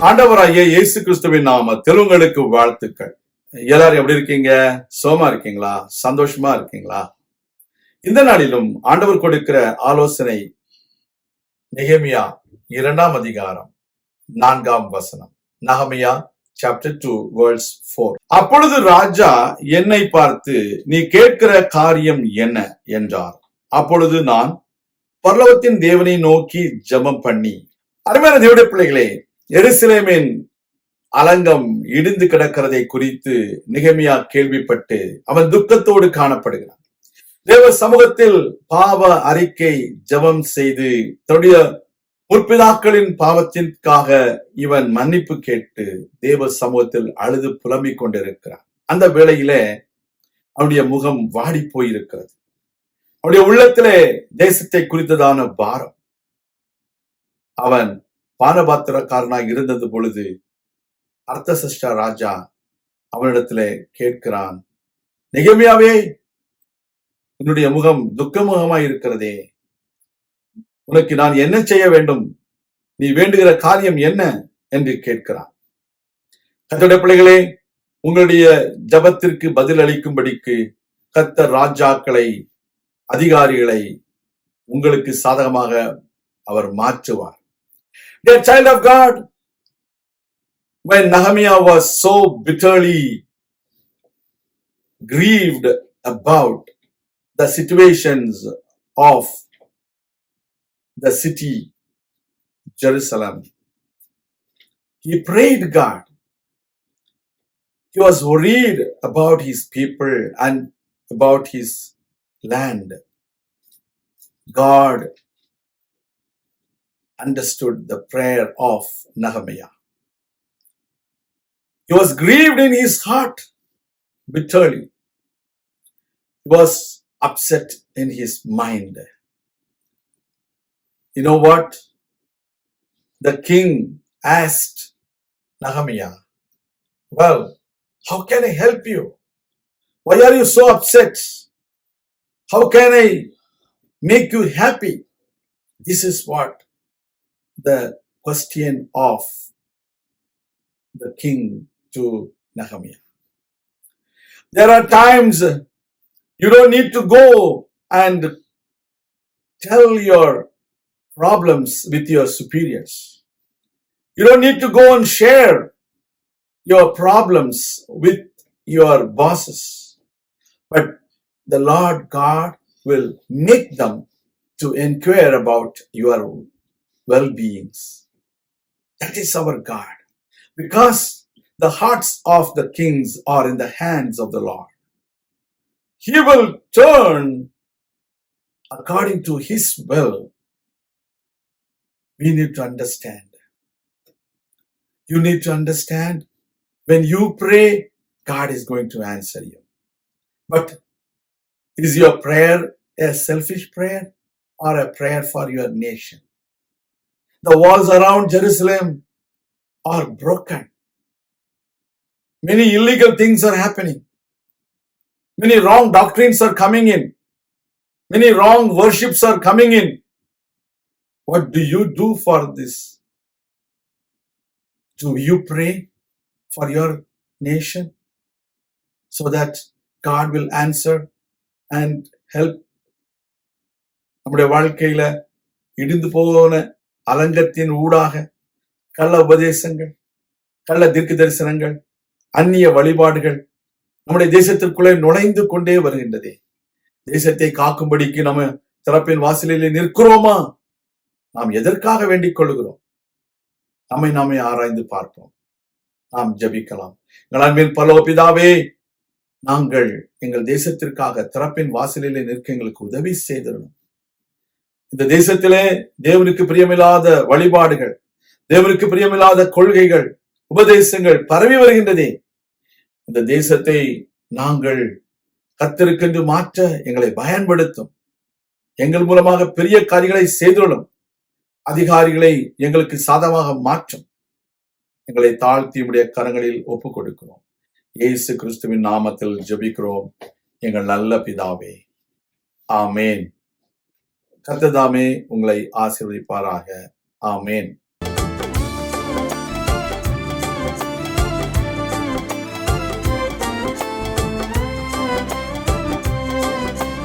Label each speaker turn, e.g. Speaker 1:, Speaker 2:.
Speaker 1: ஆண்டவராகிய இயேசு கிறிஸ்துவின் நாமத்தில் உங்களுக்கு வாழ்த்துக்கள். எல்லாரும் எப்படி இருக்கீங்க? சோமா இருக்கீங்களா? சந்தோஷமா இருக்கீங்களா? இந்த நாளிலும் ஆண்டவர் கொடுக்கிற ஆலோசனை நெகேமியா 2ஆம் அதிகாரம் 4ஆம் வசனம். நெகேமியா chapter 2 verse 4. அப்பொழுது ராஜா என்னை பார்த்து, நீ கேட்கிற காரியம் என்ன என்றார். அப்பொழுது நான் பரலோகத்தின் தேவனை நோக்கி ஜெபம் பண்ணி, அருமையான தேவனுடைய பிள்ளைகளே, எருசலேமின் அலங்கம் இடிந்து கிடக்கிறதை குறித்து நெகேமியா கேள்விப்பட்டு அவன் துக்கத்தோடு காணப்படுகிறான். தேவ சமூகத்தில் பாவ அறிக்கை ஜெபம் செய்து தன்னுடைய முற்பிதாக்களின் பாவத்திற்காக இவன் மன்னிப்பு கேட்டு தேவ சமூகத்தில் அழுது புலம்பிக் கொண்டிருக்கிறான். அந்த வேளையிலே அவனுடைய முகம் வாடி போயிருக்கிறது. அவனுடைய உள்ளத்திலே தேசத்தை குறித்ததான பாரம். அவன் பானபாத்திரக்காரனாக இருந்தது பொழுது அர்த்தசஷ்டா ராஜா அவனிடத்திலே கேட்கிறான், நெகேமியாவே, உன்னுடைய முகம் துக்கமுகமாய் இருக்கிறதே, உனக்கு நான் என்ன செய்ய வேண்டும்? நீ வேண்டுகிற காரியம் என்ன என்று கேட்கிறான். கர்த்தருடைய பிள்ளைகளே, உங்களுடைய ஜபத்திற்கு பதில் அளிக்கும்படிக்கு கர்த்தர் ராஜாக்களை, அதிகாரிகளை உங்களுக்கு சாதகமாக அவர் மாற்றுவார். Dear child of God, when Nehemiah was so bitterly grieved about the situations of the city Jerusalem, he prayed God. He was worried about his people and about his land. God understood the prayer of Nehemiah. He was grieved in his heart bitterly. He was upset in his mind. You know what? The king asked Nehemiah, well, how can I help you? Why are you so upset? How can I make you happy? This is what the question of the king to Nehemiah. There are times you don't need to go and tell your problems with your superiors. You don't need to go and share your problems with your bosses. But the Lord God will make them to inquire about your well-beings. That is our God. Because the hearts of the kings are in the hands of the Lord. He will turn according to his will. We need to understand. You need to understand, when you pray, God is going to answer you. But is your prayer a selfish prayer or a prayer for your nation? The walls around Jerusalem are broken. Many illegal things are happening. Many wrong doctrines are coming in. Many wrong worships are coming in. What do you do for this? Do you pray for your nation so that God will answer and help? நம்முடைய வாழ்க்கையில இடிந்து போன அலங்கத்தின் ஊடாக கள்ள உபதேசங்கள், கள்ள தீர்க்க தரிசனங்கள், அந்நிய வழிபாடுகள் நம்முடைய தேசத்திற்குள்ளே நுழைந்து கொண்டே வருகின்றதே. தேசத்தை காக்கும்படிக்கு நம்ம திறப்பின் வாசலிலே நிற்கிறோமா? நாம் எதற்காக வேண்டிக் கொள்கிறோம்? நம்மை நாமே ஆராய்ந்து பார்ப்போம். நாம் ஜெபிக்கலாம். எங்கள் அன்பின் பரலோக பிதாவே, நாங்கள் எங்கள் தேசத்திற்காக திறப்பின் வாசலிலே நிற்க எங்களுக்கு உதவி செய்திடணும். இந்த தேசத்திலே தேவனுக்கு பிரியமில்லாத வழிபாடுகள், தேவனுக்கு பிரியமில்லாத கொள்கைகள், உபதேசங்கள் பரவி வருகின்றதே. இந்த தேசத்தை நாங்கள் கர்த்தருக்கென்று மாற்ற எங்களை பயன்படுத்தும். எங்கள் மூலமாக பெரிய காரியங்களை செய்துள்ளோம். அதிகாரிகளை எங்களுக்கு சாதகமாக மாற்றும். எங்களை தாழ்த்தி உடைய கரங்களில் ஒப்புக் கொடுக்கிறோம். இயேசு கிறிஸ்துவின் நாமத்தில் ஜெபிக்கிறோம் எங்கள் நல்ல பிதாவே, ஆமேன். கர்த்தர் தாமே உங்களை ஆசீர்வதிப்பாராக. ஆமேன்.